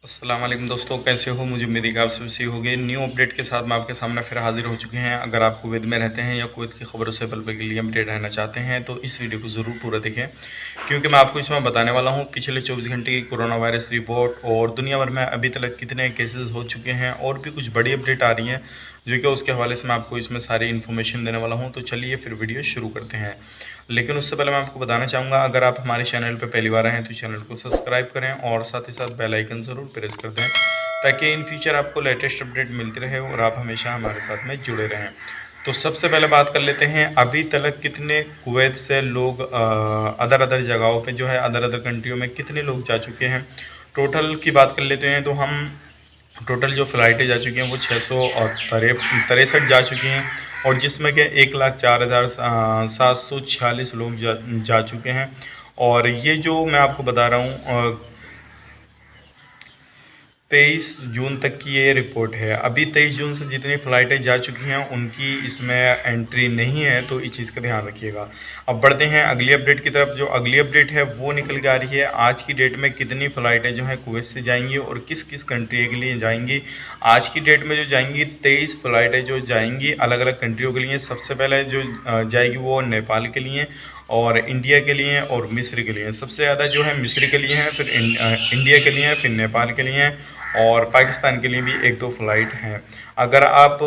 अस्सलाम वालेकुम दोस्तों, कैसे हो? मुझे उम्मीद है कि आप सब सही होंगे। न्यू अपडेट के साथ मैं आपके सामने फिर हाजिर हो चुके हैं। अगर आप कुवैत में रहते हैं या कुवैत की खबरों से पल पल के लिए अपडेट रहना चाहते हैं तो इस वीडियो को ज़रूर पूरा देखें, क्योंकि मैं आपको इसमें बताने वाला हूं पिछले 24 घंटे की कोरोना वायरस रिपोर्ट और दुनिया भर में अभी तक कितने केसेस हो चुके हैं और भी कुछ बड़ी अपडेट आ रही हैं जो कि उसके हवाले से मैं आपको इसमें सारी इन्फॉर्मेशन देने वाला हूँ। तो चलिए फिर वीडियो शुरू करते हैं। लेकिन उससे पहले मैं आपको बताना चाहूँगा, अगर आप हमारे चैनल पर पहली बार आए हैं तो चैनल को सब्सक्राइब करें और साथ ही साथ बेल आइकन ज़रूर प्रेस कर दें, ताकि इन फ्यूचर आपको लेटेस्ट अपडेट मिलती रहे और आप हमेशा हमारे साथ में जुड़े रहें। तो सबसे पहले बात कर लेते हैं, अभी तक कितने कुवैत से लोग अदर अदर जगहों पे जो है अदर अदर कंट्रियों में कितने लोग जा चुके हैं। टोटल की बात कर लेते हैं तो हम टोटल जो फ़्लाइटें जा चुकी हैं वो 663 जा चुकी हैं, और जिसमें कि 1,04,746 लोग जा चुके हैं। और ये जो मैं आपको बता रहा हूँ 23 जून तक की ये रिपोर्ट है। अभी 23 जून से जितनी फ़्लाइटें जा चुकी हैं उनकी इसमें एंट्री नहीं है, तो इस चीज़ का ध्यान रखिएगा। अब बढ़ते हैं अगली अपडेट की तरफ। जो अगली अपडेट है वो निकल के आ रही है आज की डेट में कितनी फ़्लाइटें जो हैं कुवैत से जाएंगी और किस किस कंट्री के लिए जाएंगी। आज की डेट में जो जाएंगी 23 फ़्लाइटें जो जाएंगी अलग अलग कंट्रियों के लिए। सबसे पहले जो जाएगी वो नेपाल के लिए और इंडिया के लिए और मिस्र के लिए। सबसे ज़्यादा जो है मिस्र के लिए हैं, फिर इंडिया के लिए हैं, फिर नेपाल के लिए हैं और पाकिस्तान के लिए भी एक दो फ़्लाइट हैं। अगर आप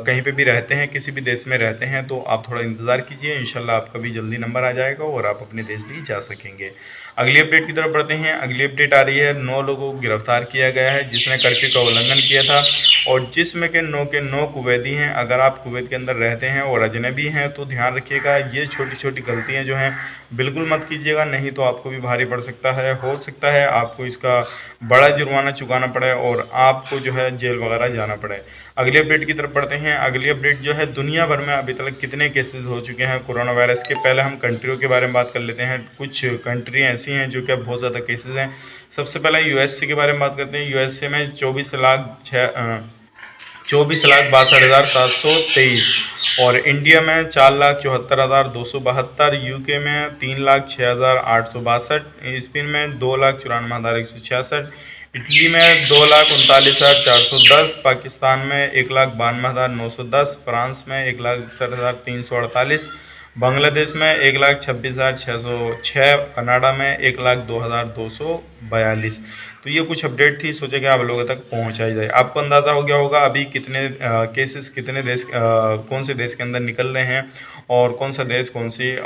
कहीं पे भी रहते हैं, किसी भी देश में रहते हैं, तो आप थोड़ा इंतज़ार कीजिए, इंशाल्लाह आपका भी जल्दी नंबर आ जाएगा और आप अपने देश भी जा सकेंगे। अगली अपडेट की तरफ बढ़ते हैं। अगली अपडेट आ रही है, 9 लोगों को गिरफ्तार किया गया है जिसने कर्फ्यू का उल्लंघन किया था, और जिसमें के 9 कुवैती हैं। अगर आप कुवैत के अंदर रहते हैं और अजनबी हैं तो ध्यान रखिएगा, ये छोटी छोटी गलतियाँ जो हैं बिल्कुल मत कीजिएगा, नहीं तो आपको भी भारी पड़ सकता है। हो सकता है आपको इसका बड़ा जुर्माना चुकाना पड़े और आपको जो है जेल वगैरह जाना पड़े। अगली अपडेट की तरफ बढ़ते हैं। अगली अपडेट जो है, दुनिया भर में अभी तक कितने केसेस हो चुके हैं कोरोना वायरस के। पहले हम कंट्रियों के बारे में बात कर लेते हैं। कुछ कंट्री ऐसी हैं जो कि बहुत ज़्यादा केसेस हैं। सबसे पहले यूएसए के बारे में बात करते हैं। यूएसए में 24,62,723 और इंडिया में 4,74,272, यूके में 3,06,862, स्पेन में 2,94,166, इटली में 2,39,410, पाकिस्तान में 1,92,910, फ्रांस में 1,61,348, बांग्लादेश में 1,26,606, कनाडा में 1,02,242। तो ये कुछ अपडेट थी, सोचा कि आप लोगों तक पहुंचाई जाए। आपको अंदाज़ा हो गया होगा अभी कितने केसेस कितने देश कौन से देश के अंदर निकल रहे हैं और कौन सा देश कौन सी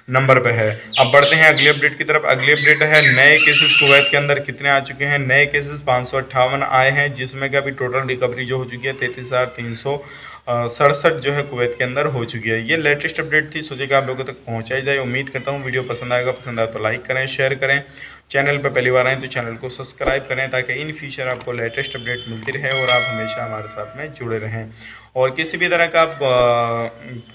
नंबर पे है। अब बढ़ते हैं अगली अपडेट की तरफ। अगली अपडेट है, नए केसेस कुवैत के अंदर कितने आ चुके हैं। नए केसेस 558 आए हैं, जिसमें कि अभी टोटल रिकवरी जो हो चुकी है 33,367 जो है कुवैत के अंदर हो चुकी है। ये लेटेस्ट अपडेट थी, सोचे कि आप लोगों तक पहुंचाई जाए। उम्मीद करता हूँ वीडियो पसंद आएगा। पसंद आए तो लाइक करें, शेयर करें। चैनल पर पहली बार आएँ तो चैनल को सब्सक्राइब करें, ताकि इन फ्यूचर आपको लेटेस्ट अपडेट मिलती रहे और आप हमेशा हमारे साथ में जुड़े रहें। और किसी भी तरह का आप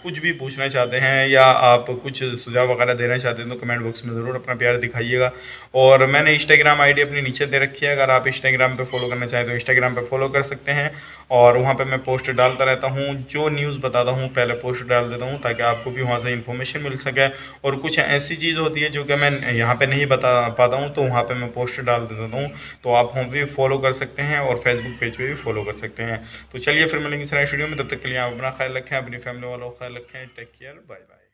कुछ भी पूछना चाहते हैं या आप कुछ सुझाव वगैरह देना चाहते हैं तो कमेंट बॉक्स में ज़रूर अपना प्यार दिखाइएगा। और मैंने इंस्टाग्राम आईडी अपनी नीचे दे रखी है, अगर आप इंस्टाग्राम पे फॉलो करना चाहें तो इंस्टाग्राम पे फॉलो कर सकते हैं। और वहाँ पे मैं पोस्ट डालता रहता हूँ, जो न्यूज़ बताता हूँ पहले पोस्ट डाल देता हूँ, ताकि आपको भी वहाँ से इन्फॉर्मेशन मिल सके। और कुछ ऐसी चीज़ होती है जो कि मैं यहाँ पर नहीं बता पाता हूँ, तो वहाँ पर मैं पोस्ट डाल देता हूँ, तो आप वहाँ भी फॉलो कर सकते हैं और फेसबुक पेज पर भी फॉलो कर सकते हैं। तो चलिए फिर मिलेंगे इस वीडियो में, तब तक के लिए आप अपना ख्याल रखें, अपनी फैमिली वालों का ख्याल रखें। Take care, bye bye.